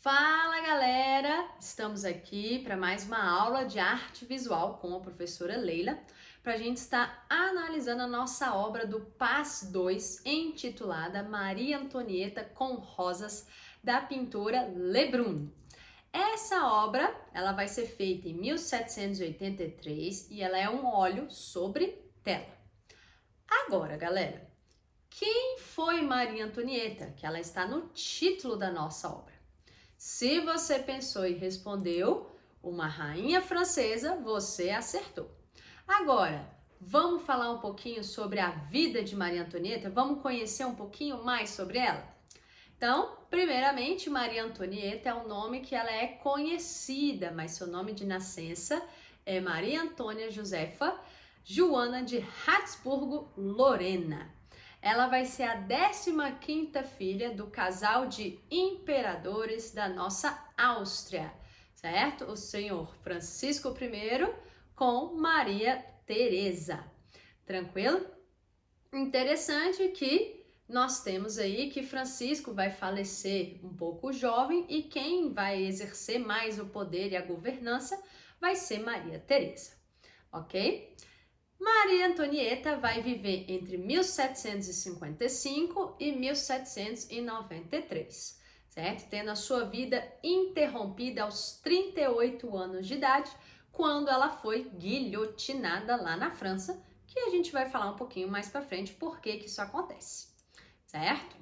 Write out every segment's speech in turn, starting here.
Fala galera! Estamos aqui para mais uma aula de arte visual com a professora Leila, para a gente estar analisando a nossa obra do PAS 2, intitulada Maria Antonieta com Rosas, da pintora Lebrun. Essa obra ela vai ser feita em 1783 e ela é um óleo sobre tela. Agora, galera, quem foi Maria Antonieta? Que ela está no título da nossa obra. Se você pensou e respondeu uma rainha francesa, você acertou. Agora, vamos falar um pouquinho sobre a vida de Maria Antonieta? Vamos conhecer um pouquinho mais sobre ela? Então, primeiramente, Maria Antonieta é o nome que ela é conhecida, mas seu nome de nascença é Maria Antônia Josefa Joana de Habsburgo-Lorena. Ela vai ser a 15ª filha do casal de imperadores da nossa Áustria, certo? O senhor Francisco I com Maria Teresa. Tranquilo? Interessante que nós temos aí que Francisco vai falecer um pouco jovem e quem vai exercer mais o poder e a governança vai ser Maria Teresa, ok? Maria Antonieta vai viver entre 1755 e 1793, certo? Tendo a sua vida interrompida aos 38 anos de idade, quando ela foi guilhotinada lá na França, que a gente vai falar um pouquinho mais para frente por que isso acontece, certo?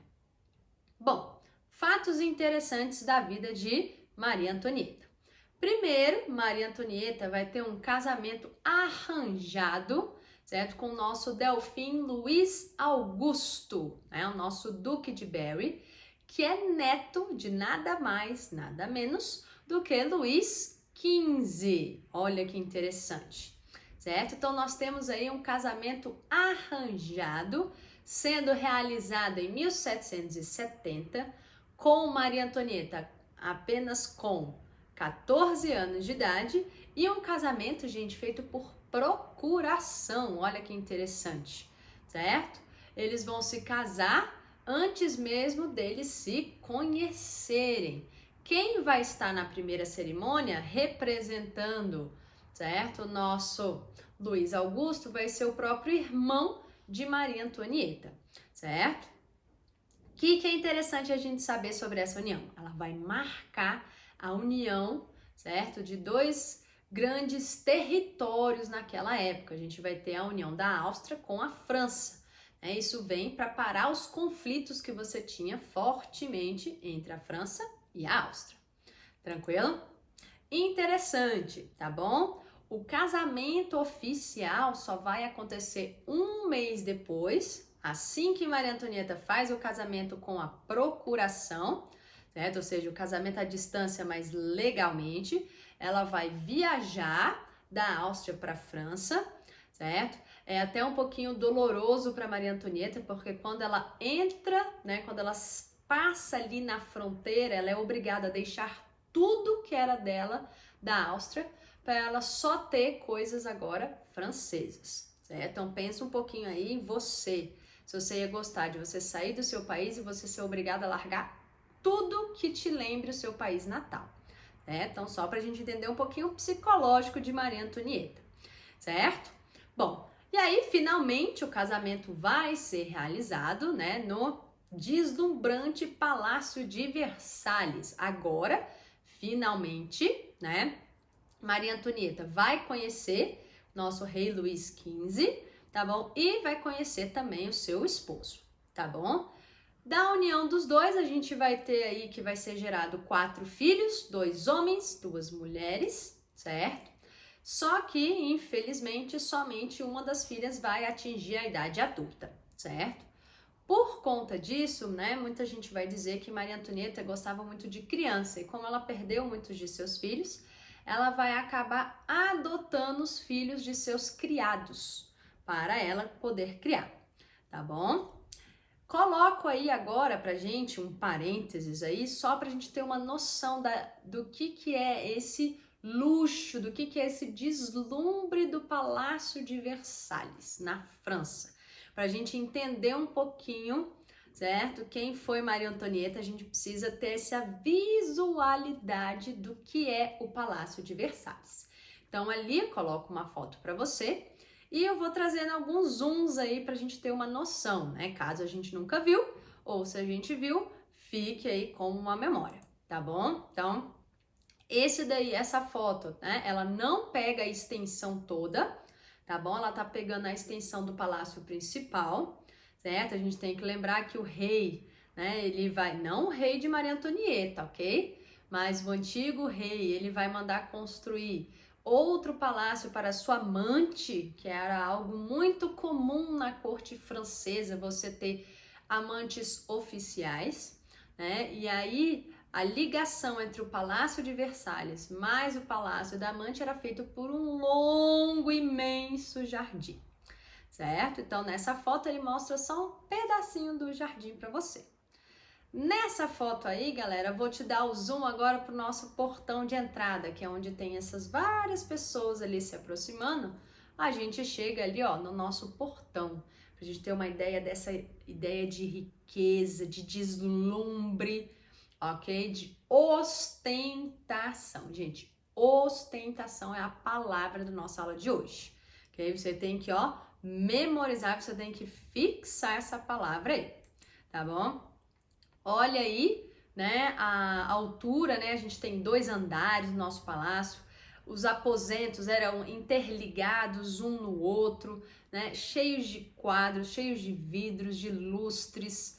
Bom, fatos interessantes da vida de Maria Antonieta. Primeiro, Maria Antonieta vai ter um casamento arranjado, certo? Com o nosso Delfim Luiz Augusto, né? O nosso Duque de Berry, que é neto de nada mais, nada menos do que Luís XV. Olha que interessante, certo? Então, nós temos aí um casamento arranjado, sendo realizado em 1770, com Maria Antonieta apenas com 14 anos de idade e um casamento, gente, feito por procuração. Olha que interessante, certo? Eles vão se casar antes mesmo deles se conhecerem. Quem vai estar na primeira cerimônia representando, certo? O nosso Luiz Augusto vai ser o próprio irmão de Maria Antonieta, certo? O que é interessante a gente saber sobre essa união? Ela vai marcar a união, certo, de dois grandes territórios naquela época. A gente vai ter a união da Áustria com a França. Isso vem para parar os conflitos que você tinha fortemente entre a França e a Áustria. Tranquilo? Interessante, tá bom? O casamento oficial só vai acontecer um mês depois, assim que Maria Antonieta faz o casamento com a procuração, certo? Ou seja, o casamento à distância, mas legalmente, ela vai viajar da Áustria para a França, certo? É até um pouquinho doloroso para Maria Antonieta, porque quando ela entra, né, quando ela passa ali na fronteira, ela é obrigada a deixar tudo que era dela da Áustria, para ela só ter coisas agora francesas, certo? Então pensa um pouquinho aí em você, se você ia gostar de você sair do seu país e você ser obrigada a largar tudo que te lembre o seu país natal, né? Então, só para a gente entender um pouquinho o psicológico de Maria Antonieta, certo? Bom, e aí, finalmente, o casamento vai ser realizado, né, no deslumbrante Palácio de Versalhes. Agora, finalmente, né, Maria Antonieta vai conhecer nosso rei Luís XV, tá bom? E vai conhecer também o seu esposo, tá bom? Da união dos dois, a gente vai ter aí que vai ser gerado 4 filhos, 2 homens, 2 mulheres, certo? Só que, infelizmente, somente uma das filhas vai atingir a idade adulta, certo? Por conta disso, né, muita gente vai dizer que Maria Antonieta gostava muito de criança e como ela perdeu muitos de seus filhos, ela vai acabar adotando os filhos de seus criados para ela poder criar, tá bom? Coloco aí agora pra gente um parênteses aí, só pra gente ter uma noção do que é esse luxo, do que é esse deslumbre do Palácio de Versalhes, na França. Pra gente entender um pouquinho, certo? Quem foi Maria Antonieta, a gente precisa ter essa visualidade do que é o Palácio de Versalhes. Então ali eu coloco uma foto para você e eu vou trazendo alguns zooms aí para a gente ter uma noção, né? Caso a gente nunca viu ou se a gente viu, fique aí como uma memória, tá bom? Então, essa foto, né? Ela não pega a extensão toda, tá bom? Ela tá pegando a extensão do palácio principal, certo? A gente tem que lembrar que o rei, né? Ele vai, não o rei de Maria Antonieta, ok? Mas o antigo rei, ele vai mandar construir outro palácio para sua amante, que era algo muito comum na corte francesa, você ter amantes oficiais, né? E aí a ligação entre o Palácio de Versalhes mais o Palácio da Amante era feito por um longo, imenso jardim, certo? Então nessa foto ele mostra só um pedacinho do jardim para você. Nessa foto aí, galera, vou te dar o zoom agora para o nosso portão de entrada, que é onde tem essas várias pessoas ali se aproximando. A gente chega ali, ó, no nosso portão, para a gente ter uma ideia dessa ideia de riqueza, de deslumbre, ok? De ostentação. Gente, ostentação é a palavra da nossa aula de hoje, ok? Você tem que, ó, memorizar, você tem que fixar essa palavra aí, tá bom? Olha aí, né, a altura, né, a gente tem 2 andares no nosso palácio, os aposentos eram interligados um no outro, né, cheios de quadros, cheios de vidros, de lustres,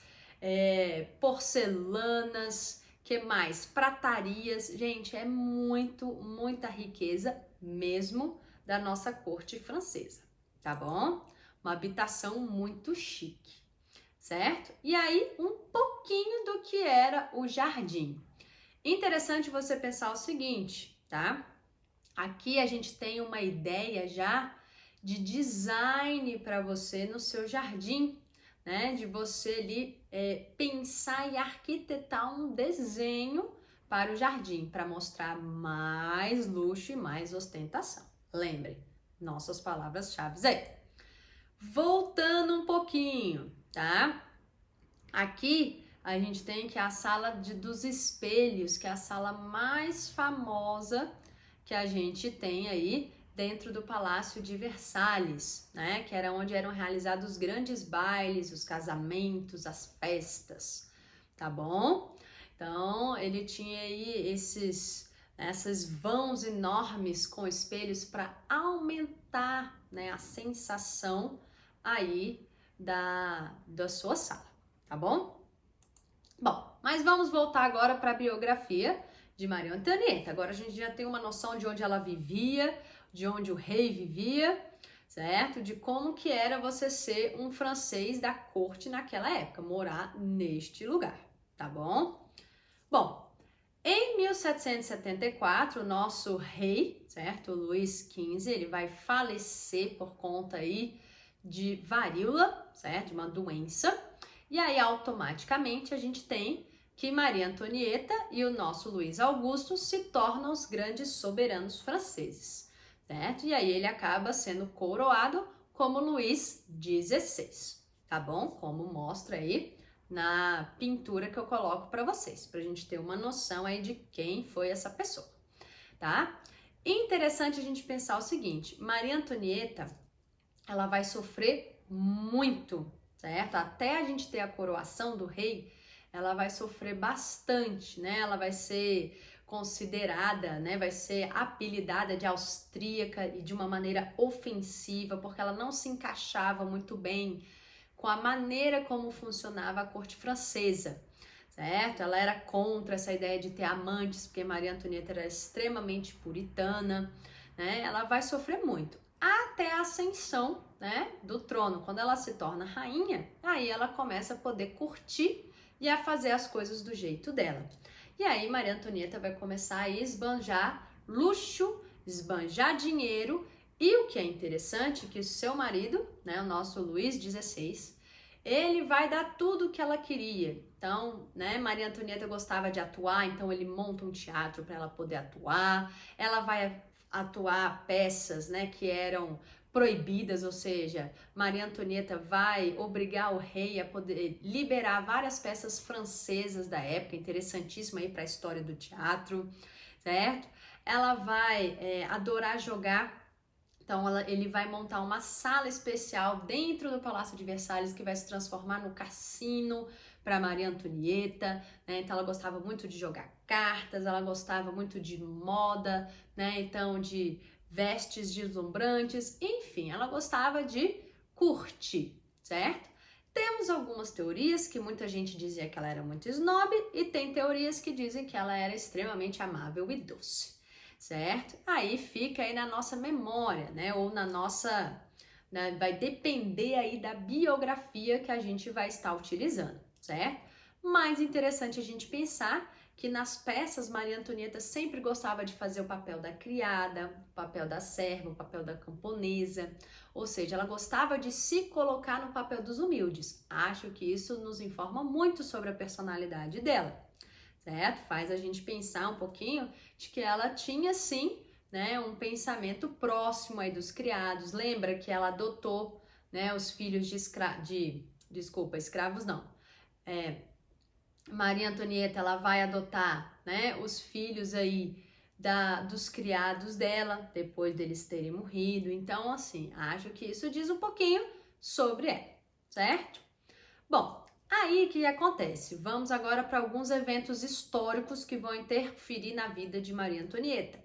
porcelanas, que mais? Pratarias, gente, é muita riqueza mesmo da nossa corte francesa, tá bom? Uma habitação muito chique. Certo? E aí, um pouquinho do que era o jardim. Interessante você pensar o seguinte, tá? Aqui a gente tem uma ideia já de design para você no seu jardim, né? De você ali pensar e arquitetar um desenho para o jardim, para mostrar mais luxo e mais ostentação. Lembre, nossas palavras-chave aí. Voltando um pouquinho, tá? Aqui a gente tem que a sala dos espelhos, que é a sala mais famosa que a gente tem aí dentro do Palácio de Versalhes, né? Que era onde eram realizados os grandes bailes, os casamentos, as festas, tá bom? Então ele tinha aí essas vãos enormes com espelhos para aumentar, né, a sensação aí da sua sala, tá bom? Bom, mas vamos voltar agora para a biografia de Maria Antonieta. Agora a gente já tem uma noção de onde ela vivia, de onde o rei vivia, certo? De como que era você ser um francês da corte naquela época, morar neste lugar, tá bom? Bom, em 1774, o nosso rei, certo, Luís XV, ele vai falecer por conta aí de varíola, certo, de uma doença, e aí automaticamente a gente tem que Maria Antonieta e o nosso Luís Augusto se tornam os grandes soberanos franceses, certo? E aí ele acaba sendo coroado como Luís XVI, tá bom? Como mostra aí na pintura que eu coloco para vocês, para a gente ter uma noção aí de quem foi essa pessoa, tá? Interessante a gente pensar o seguinte, Maria Antonieta, ela vai sofrer muito, certo? Até a gente ter a coroação do rei, ela vai sofrer bastante, né? Ela vai ser considerada, né? Vai ser apelidada de austríaca e de uma maneira ofensiva, porque ela não se encaixava muito bem com a maneira como funcionava a corte francesa, certo? Ela era contra essa ideia de ter amantes, porque Maria Antonieta era extremamente puritana, né? Ela vai sofrer muito, até a ascensão, né, do trono. Quando ela se torna rainha, aí ela começa a poder curtir e a fazer as coisas do jeito dela. E aí Maria Antonieta vai começar a esbanjar luxo, esbanjar dinheiro. E o que é interessante é que o seu marido, né, o nosso Luís XVI, ele vai dar tudo o que ela queria. Então, né, Maria Antonieta gostava de atuar, então ele monta um teatro para ela poder atuar. Ela vai atuar peças, né, que eram proibidas, ou seja, Maria Antonieta vai obrigar o rei a poder liberar várias peças francesas da época, interessantíssima aí para a história do teatro, certo? Ela vai adorar jogar. Então, ele vai montar uma sala especial dentro do Palácio de Versalhes que vai se transformar no cassino para Maria Antonieta, né? Então, ela gostava muito de jogar cartas, ela gostava muito de moda, né? Então, de vestes deslumbrantes, enfim, ela gostava de curtir, certo? Temos algumas teorias que muita gente dizia que ela era muito snob e tem teorias que dizem que ela era extremamente amável e doce. Certo? Aí fica aí na nossa memória, né? Ou na nossa, né? Vai depender aí da biografia que a gente vai estar utilizando, certo? Mais interessante a gente pensar que nas peças Maria Antonieta sempre gostava de fazer o papel da criada, o papel da serva, o papel da camponesa, ou seja, ela gostava de se colocar no papel dos humildes. Acho que isso nos informa muito sobre a personalidade dela. Certo? Faz a gente pensar um pouquinho de que ela tinha sim, né, um pensamento próximo aí dos criados. Lembra que ela adotou, né, os filhos de escravos não. Maria Antonieta, ela vai adotar, né, os filhos aí dos criados dela, depois deles terem morrido. Então, assim, acho que isso diz um pouquinho sobre ela, certo? Bom, aí o que acontece? Vamos agora para alguns eventos históricos que vão interferir na vida de Maria Antonieta,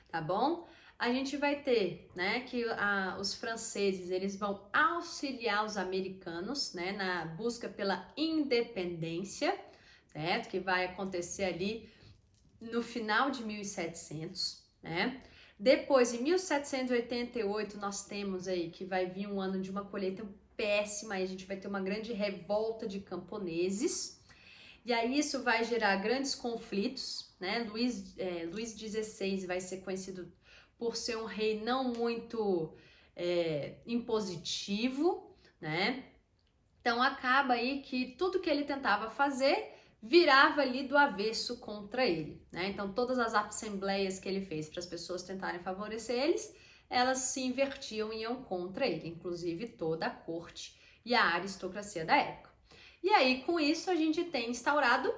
tá bom? A gente vai ter, né, que os franceses, eles vão auxiliar os americanos, né, na busca pela independência, certo? Que vai acontecer ali no final de 1700, né? Depois, em 1788, nós temos aí que vai vir um ano de uma colheita péssima, aí a gente vai ter uma grande revolta de camponeses, e aí isso vai gerar grandes conflitos, né? Luís XVI vai ser conhecido por ser um rei não muito impositivo, né? Então acaba aí que tudo que ele tentava fazer virava ali do avesso contra ele, né? Então todas as assembleias que ele fez para as pessoas tentarem favorecer elas se invertiam e iam contra ele, inclusive toda a corte e a aristocracia da época. E aí, com isso, a gente tem instaurado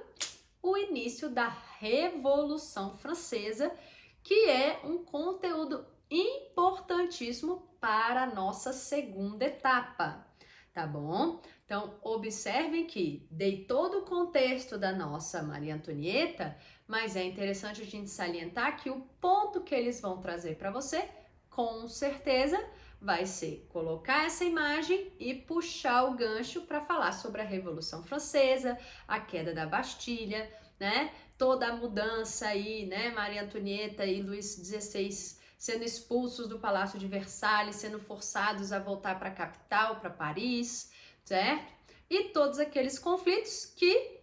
o início da Revolução Francesa, que é um conteúdo importantíssimo para a nossa segunda etapa, tá bom? Então, observem que dei todo o contexto da nossa Maria Antonieta, mas é interessante a gente salientar que o ponto que eles vão trazer para você, com certeza, vai ser colocar essa imagem e puxar o gancho para falar sobre a Revolução Francesa, a queda da Bastilha, né? Toda a mudança aí, né? Maria Antonieta e Luís XVI sendo expulsos do Palácio de Versalhes, sendo forçados a voltar para a capital, para Paris, certo? E todos aqueles conflitos que,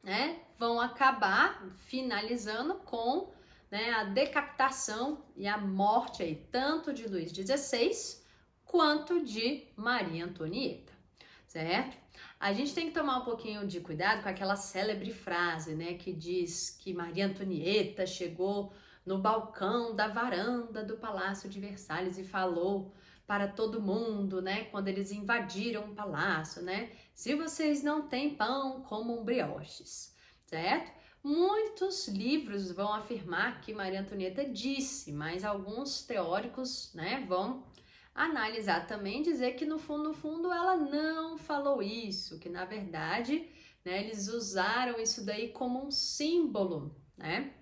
né, vão acabar finalizando com, né, a decapitação e a morte aí, tanto de Luís XVI quanto de Maria Antonieta, certo? A gente tem que tomar um pouquinho de cuidado com aquela célebre frase, né, que diz que Maria Antonieta chegou no balcão da varanda do Palácio de Versalhes e falou para todo mundo, né, quando eles invadiram o palácio, né, se vocês não têm pão, comam brioches, certo? Muitos livros vão afirmar que Maria Antonieta disse, mas alguns teóricos, né, vão analisar também, dizer que no fundo ela não falou isso, que na verdade, né, eles usaram isso daí como um símbolo, né,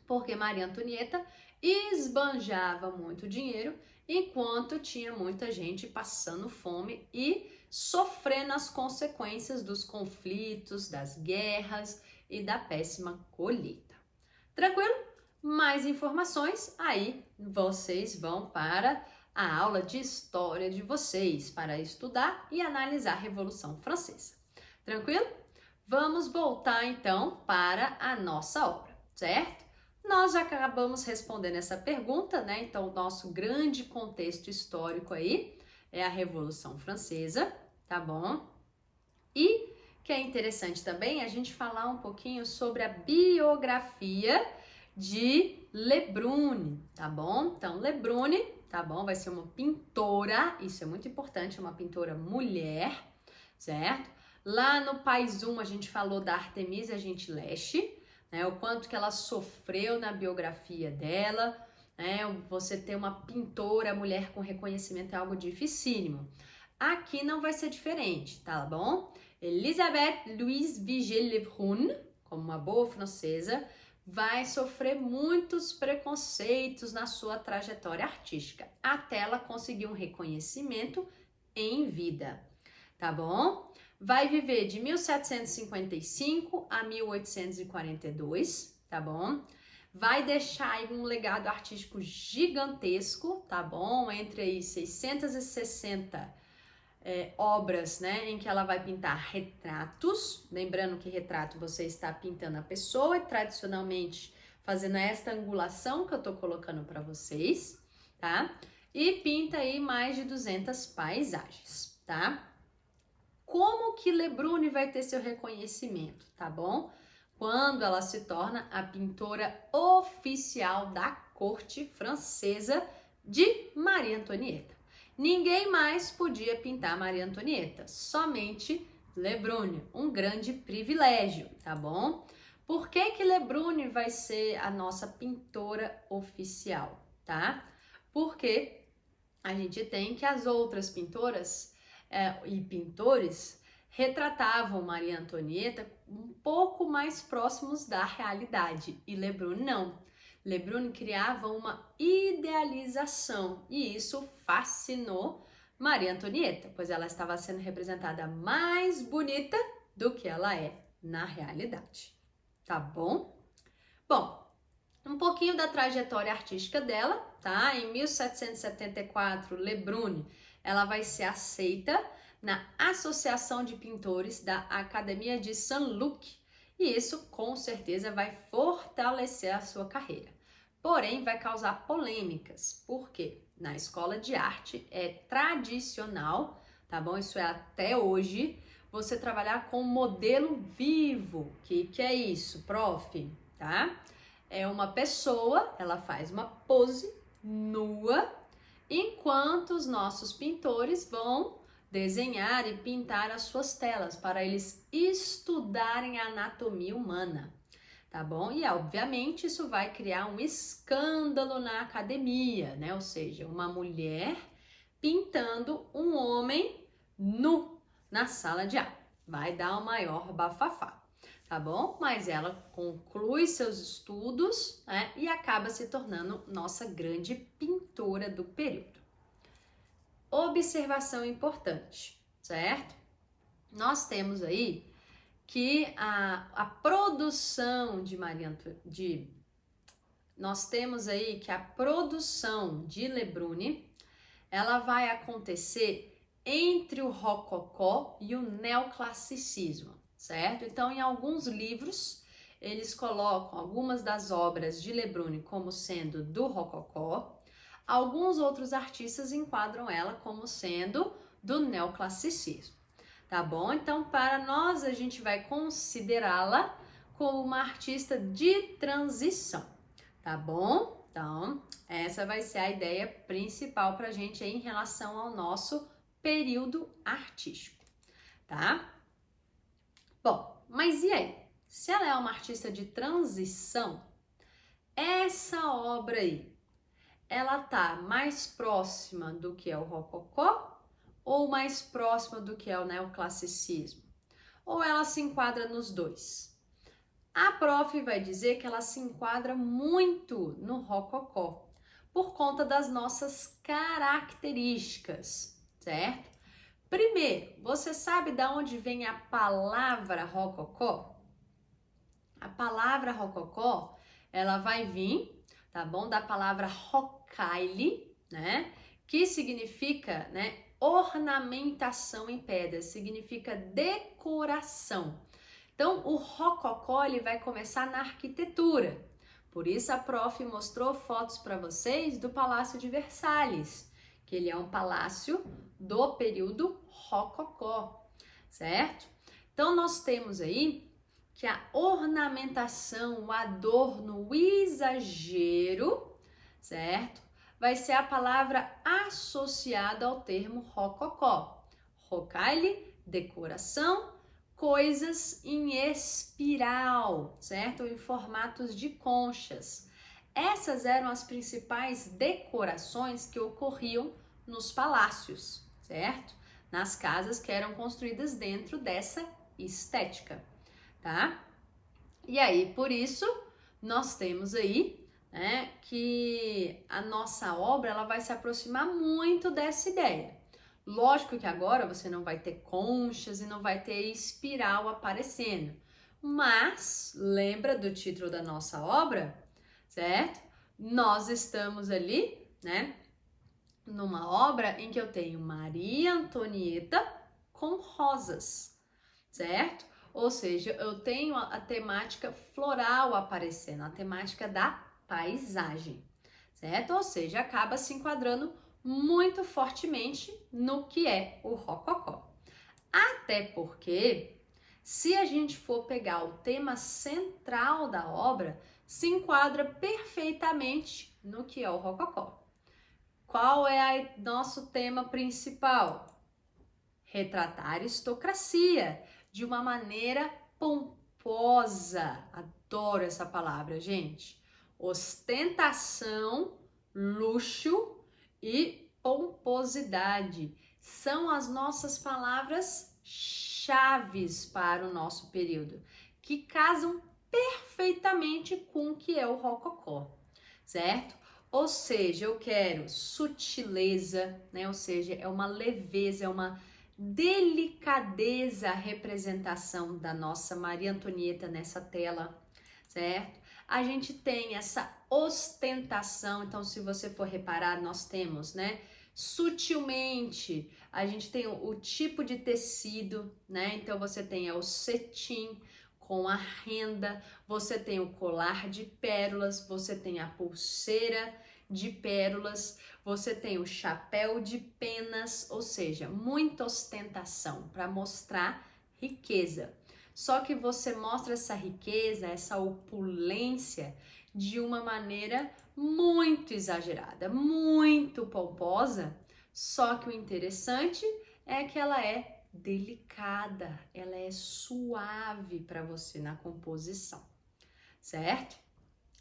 porque Maria Antonieta esbanjava muito dinheiro enquanto tinha muita gente passando fome e sofrendo as consequências dos conflitos, das guerras e da péssima colheita. Tranquilo? Mais informações, aí vocês vão para a aula de história de vocês, para estudar e analisar a Revolução Francesa. Tranquilo? Vamos voltar então para a nossa obra, certo? Nós já acabamos respondendo essa pergunta, né? Então, o nosso grande contexto histórico aí é a Revolução Francesa, tá bom? E que é interessante também a gente falar um pouquinho sobre a biografia de Le Brun, tá bom? Então, Le Brun tá bom? Vai ser uma pintora, isso é muito importante, uma pintora mulher, certo? Lá no País 1 a gente falou da Artemisia Gentileschi, né? O quanto que ela sofreu na biografia dela, né? Você ter uma pintora mulher com reconhecimento é algo dificílimo. Aqui não vai ser diferente, tá bom? Elisabeth Louise Vigée-Lebrun, como uma boa francesa, vai sofrer muitos preconceitos na sua trajetória artística, até ela conseguir um reconhecimento em vida, tá bom? Vai viver de 1755 a 1842, tá bom? Vai deixar aí um legado artístico gigantesco, tá bom? Entre aí 660 obras, né, em que ela vai pintar retratos, lembrando que retrato você está pintando a pessoa e tradicionalmente fazendo esta angulação que eu tô colocando para vocês, tá? E pinta aí mais de 200 paisagens, tá? Como que Lebrun vai ter seu reconhecimento, tá bom? Quando ela se torna a pintora oficial da corte francesa de Maria Antonieta. Ninguém mais podia pintar Maria Antonieta, somente Lebrun, um grande privilégio, tá bom? Por que que Lebrun vai ser a nossa pintora oficial, tá? Porque a gente tem que as outras pintoras e pintores retratavam Maria Antonieta um pouco mais próximos da realidade e Lebrun não. Lebrun criava uma idealização e isso fascinou Maria Antonieta, pois ela estava sendo representada mais bonita do que ela é na realidade, tá bom? Bom, um pouquinho da trajetória artística dela, tá? Em 1774, Lebrun, ela vai ser aceita na Associação de Pintores da Academia de Saint-Luc, e isso com certeza vai fortalecer a sua carreira. Porém, vai causar polêmicas, porque na escola de arte é tradicional, tá bom? Isso é até hoje, você trabalhar com modelo vivo. Que é isso, prof? Tá? É uma pessoa, ela faz uma pose nua, enquanto os nossos pintores vão desenhar e pintar as suas telas para eles estudarem a anatomia humana, tá bom? E obviamente isso vai criar um escândalo na academia, né? Ou seja, uma mulher pintando um homem nu na sala de aula. Vai dar o maior bafafá, tá bom? Mas ela conclui seus estudos, né? E acaba se tornando nossa grande pintora do período. Observação importante, certo? Nós temos aí que a produção de Lebrun, ela vai acontecer entre o Rococó e o Neoclassicismo, certo? Então, em alguns livros, eles colocam algumas das obras de Lebrun como sendo do Rococó, alguns outros artistas enquadram ela como sendo do neoclassicismo, tá bom? Então, para nós, a gente vai considerá-la como uma artista de transição, tá bom? Então, essa vai ser a ideia principal para a gente aí em relação ao nosso período artístico, tá? Bom, mas e aí? Se ela é uma artista de transição, essa obra aí, ela tá mais próxima do que é o Rococó ou mais próxima do que é o neoclassicismo? Ou ela se enquadra nos dois? A prof vai dizer que ela se enquadra muito no Rococó, por conta das nossas características, certo? Primeiro, você sabe de onde vem a palavra Rococó? A palavra Rococó, ela vai vir, tá bom? Da palavra rocaille, né? Que significa, né? Ornamentação em pedra, significa decoração. Então, o Rococó, ele vai começar na arquitetura. Por isso, a prof mostrou fotos para vocês do Palácio de Versalhes, que ele é um palácio do período Rococó, certo? Então, nós temos aí que a ornamentação, o adorno, o exagero, certo? vai ser a palavra associada ao termo rococó. Rocaille, decoração, coisas em espiral, certo? Em formatos de conchas. Essas eram as principais decorações que ocorriam nos palácios, certo? Nas casas que eram construídas dentro dessa estética, tá? E aí, por isso, nós temos aí, né, que a nossa obra ela vai se aproximar muito dessa ideia. Lógico que agora você não vai ter conchas e não vai ter espiral aparecendo, mas lembra do título da nossa obra, certo? Nós estamos ali, né, numa obra em que eu tenho Maria Antonieta com rosas, certo? Ou seja, eu tenho a temática floral aparecendo, a temática da paisagem, certo? Ou seja, acaba se enquadrando muito fortemente no que é o rococó. Até porque, se a gente for pegar o tema central da obra, se enquadra perfeitamente no que é o rococó. Qual é o nosso tema principal? Retratar a aristocracia de uma maneira pomposa. Adoro essa palavra, gente. Ostentação, luxo e pomposidade são as nossas palavras chaves para o nosso período, que casam perfeitamente com o que é o rococó, certo? Ou seja, eu quero sutileza, né? Ou seja, é uma leveza, é uma delicadeza a representação da nossa Maria Antonieta nessa tela, certo? A gente tem essa ostentação, então se você for reparar, nós temos, né? Sutilmente, a gente tem o tipo de tecido, né? Então você tem o cetim com a renda, você tem o colar de pérolas, você tem a pulseira de pérolas, você tem o chapéu de penas, ou seja, muita ostentação para mostrar riqueza. Só que você mostra essa riqueza, essa opulência de uma maneira muito exagerada, muito pomposa. Só que o interessante é que ela é delicada, ela é suave para você na composição, certo?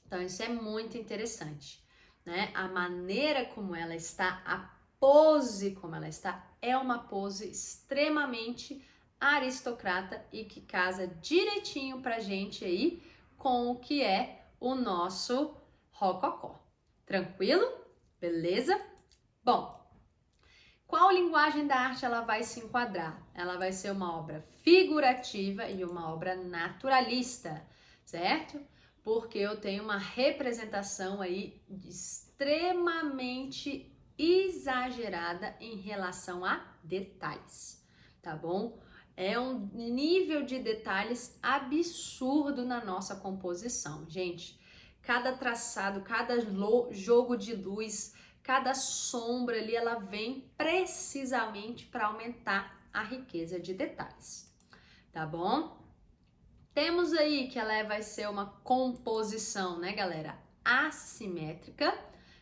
Então isso é muito interessante, né? A maneira como ela está, a pose como ela está, é uma pose extremamente aristocrata e que casa direitinho pra gente aí com o que é o nosso rococó. Tranquilo? Beleza? Bom, qual linguagem da arte ela vai se enquadrar? Ela vai ser uma obra figurativa e uma obra naturalista, certo? Porque eu tenho uma representação aí extremamente exagerada em relação a detalhes, tá bom? É um nível de detalhes absurdo na nossa composição, gente. Cada traçado, cada jogo de luz, cada sombra ali, ela vem precisamente para aumentar a riqueza de detalhes, tá bom? Temos aí que ela vai ser uma composição, né, galera? Assimétrica,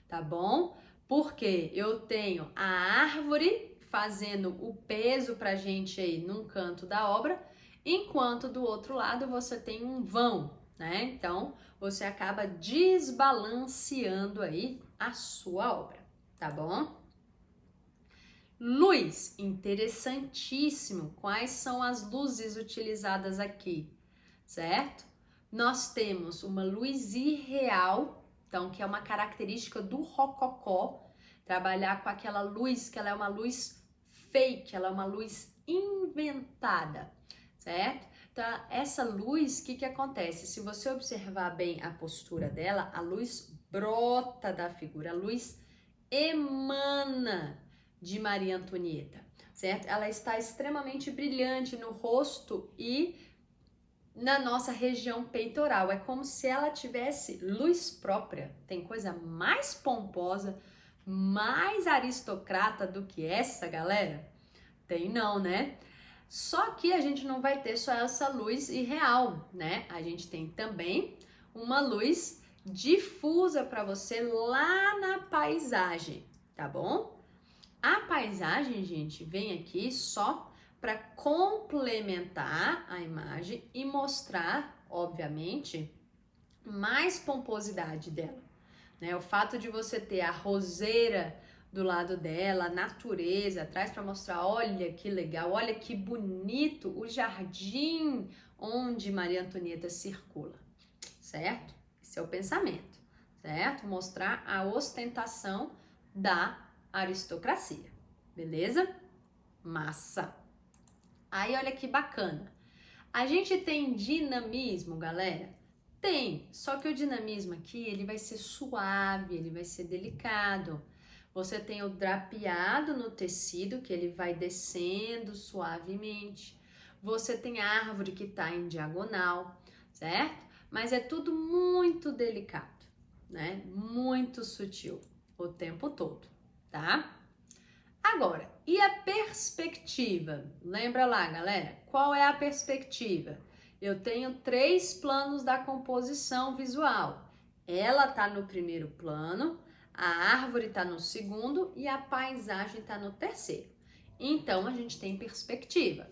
tá bom? Porque eu tenho a árvore fazendo o peso pra gente aí num canto da obra, enquanto do outro lado você tem um vão, né? Então, você acaba desbalanceando aí a sua obra, tá bom? Luz, interessantíssimo. Quais são as luzes utilizadas aqui, certo? Nós temos uma luz irreal, então que é uma característica do rococó, trabalhar com aquela luz que ela é uma luz fake, ela é uma luz inventada, certo? Então, essa luz, o que acontece? Se você observar bem a postura dela, a luz brota da figura, a luz emana de Maria Antonieta, certo? Ela está extremamente brilhante no rosto e na nossa região peitoral. É como se ela tivesse luz própria. Tem coisa mais pomposa, mais aristocrata do que essa, galera? Tem não, né? Só que a gente não vai ter só essa luz irreal, né? A gente tem também uma luz difusa para você lá na paisagem, tá bom? A paisagem, gente, vem aqui só para complementar a imagem e mostrar, obviamente, mais pomposidade dela, né? O fato de você ter a roseira do lado dela, a natureza atrás para mostrar, olha que legal, olha que bonito o jardim onde Maria Antonieta circula, certo? Esse é o pensamento, certo? Mostrar a ostentação da aristocracia, beleza? Massa! Aí olha que bacana, a gente tem dinamismo, galera? Tem, só que o dinamismo aqui, ele vai ser suave, ele vai ser delicado. Você tem o drapeado no tecido, que ele vai descendo suavemente. Você tem a árvore que está em diagonal, certo? Mas é tudo muito delicado, né? Muito sutil o tempo todo, tá? Agora, e a perspectiva? Lembra lá, galera? Qual é a perspectiva? Eu tenho 3 planos da composição visual. Ela tá no primeiro plano, a árvore tá no segundo e a paisagem tá no terceiro. Então, a gente tem perspectiva.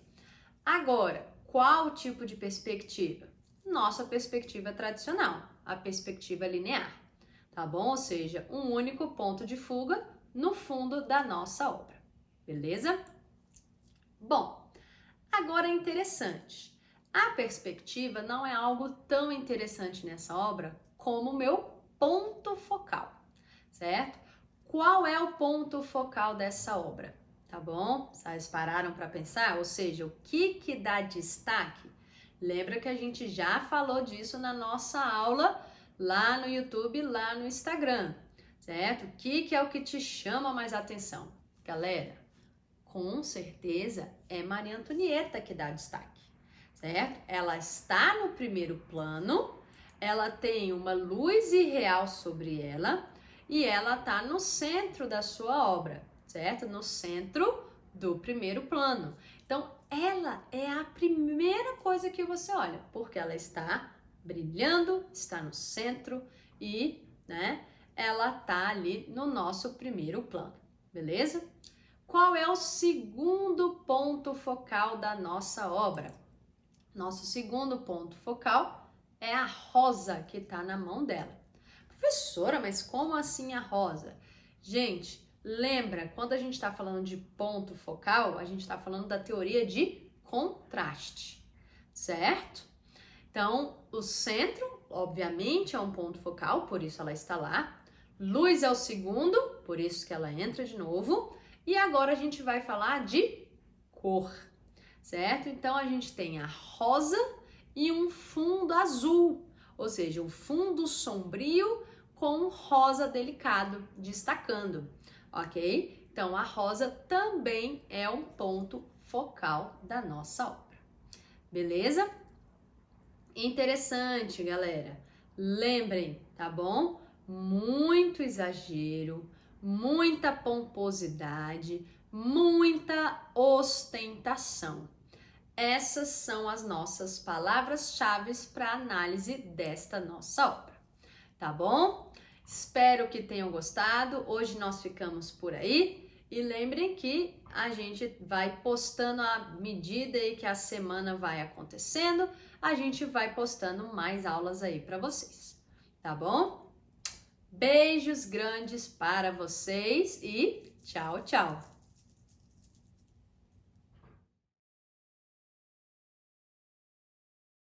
Agora, qual tipo de perspectiva? Nossa perspectiva tradicional, a perspectiva linear, tá bom? Ou seja, um único ponto de fuga no fundo da nossa obra, beleza? Bom, agora é interessante. A perspectiva não é algo tão interessante nessa obra como o meu ponto focal, certo? Qual é o ponto focal dessa obra? Tá bom? Vocês pararam para pensar? Ou seja, o que dá destaque? Lembra que a gente já falou disso na nossa aula lá no YouTube, lá no Instagram, certo? O que é o que te chama mais atenção? Galera, com certeza é Maria Antonieta que dá destaque, certo? Ela está no primeiro plano, ela tem uma luz irreal sobre ela e ela está no centro da sua obra, certo? No centro do primeiro plano. Então, ela é a primeira coisa que você olha, porque ela está brilhando, está no centro e, né, ela tá ali no nosso primeiro plano, beleza? Qual é o segundo ponto focal da nossa obra? Nosso segundo ponto focal é a rosa que tá na mão dela. Professora, mas como assim a rosa? Gente, lembra, quando a gente está falando de ponto focal, a gente está falando da teoria de contraste, certo? Então, o centro, obviamente, é um ponto focal, por isso ela está lá. Luz é o segundo, por isso que ela entra de novo. E agora a gente vai falar de cor, certo? Então, a gente tem a rosa e um fundo azul, ou seja, um fundo sombrio com um rosa delicado destacando, ok? Então, a rosa também é um ponto focal da nossa obra, beleza? Interessante, galera. Lembrem, tá bom? Muito exagero, muita pomposidade, muita ostentação. Essas são as nossas palavras-chave para análise desta nossa obra, tá bom? Espero que tenham gostado. Hoje nós ficamos por aí. E lembrem que a gente vai postando à medida aí que a semana vai acontecendo, a gente vai postando mais aulas aí para vocês, tá bom? Beijos grandes para vocês e tchau, tchau!